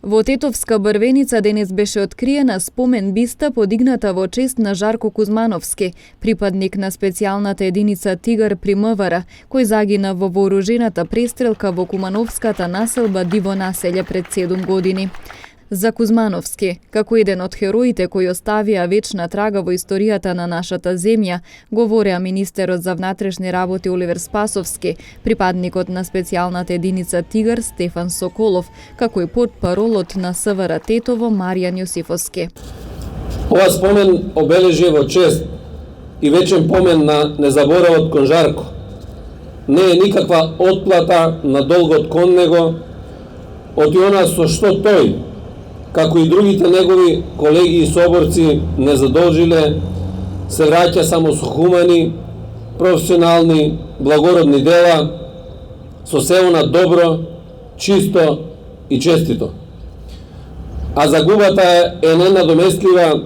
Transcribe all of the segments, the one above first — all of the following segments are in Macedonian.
Во Тетовска Брвеница денес беше откриена спомен биста подигната во чест на Жарко Кузмановски, припадник на специјалната единица Тигар при МВР, кој загина во вооружената престрелка во Кумановската населба Диво населје пред 7 години. За Кузмановски, како еден од хероите кои оставија вечна трага во историјата на нашата земја, говореа министерот за внатрешни работи Оливер Спасовски, припадникот на специјалната единица Тигар Стефан Соколов, како и портпаролот на СВР Тетово Маријан Јосифовски. Ова спомен обележи во чест и вечен помен на незаборавот кон Жарко. Не е никаква отплата на долгот кон него, од она со што тој, како и другите негови колеги и соборци не задолжиле, се враќа само со хумани, професионални, благородни дела, со се она добро, чисто и честито. А загубата е ненадоместлива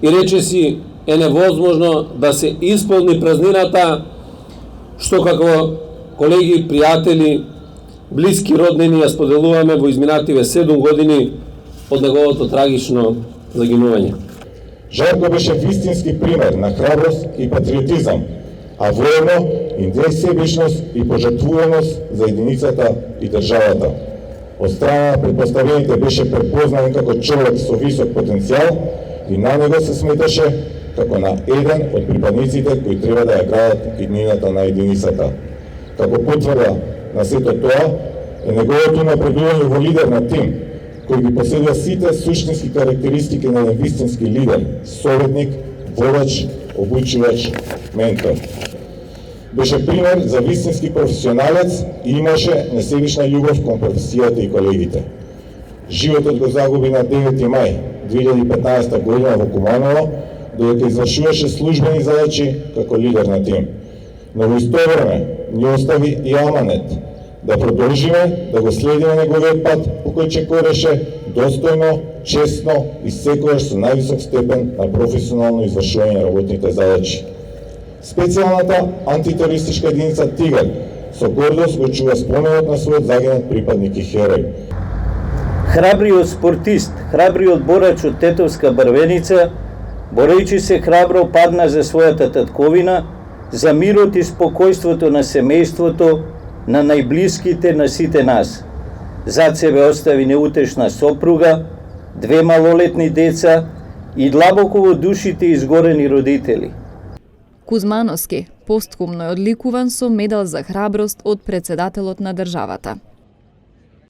и речиси е невозможно да се исполни празнината, што како колеги, пријатели, блиски роднини ја споделуваме во изминативе 7 години од неговото трагично загинување. Жарко беше вистински пример на храброст и патриотизам, а воено и несебичност и пожртвуваност за единицата и државата. Од страна на претпоставените беше препознан како човек со висок потенцијал и на него се сметаше како на еден од припадниците кои треба да ја градат иднината на единицата. Како потврда на сето тоа е неговото напредување во лидер на тим, кој ги поседува сите суштински карактеристики на еден вистински лидер, советник, водач, обучувач, ментор. Беше пример за вистински професионалец и имаше несебична љубов кон професијата и колегите. Животот го загуби на 9 мај 2015 година во Куманово, додека извршуваше службени задачи како лидер на тим. Но во исто време ни остави и аманет да продолжиме да го следиме неговиот пат по кој чекореше достојно, честно и секогаш со највисок степен на професионално извршување на работните задачи. Специјалната антитерористичка единица Тигар со гордост го чува споменот на својот загинат припадник и херој. Храбриот спортист, храбриот борач од Тетовска Брвеница, борејќи се храбро падна за својата татковина, за мирот и спокојството на семејството, на најблиските на сите нас. Зад себе остави неутешна сопруга, 2 малолетни деца и длабоко во душите изгорени родители. Кузмановски постхумно е одликуван со медал за храброст од председателот на државата.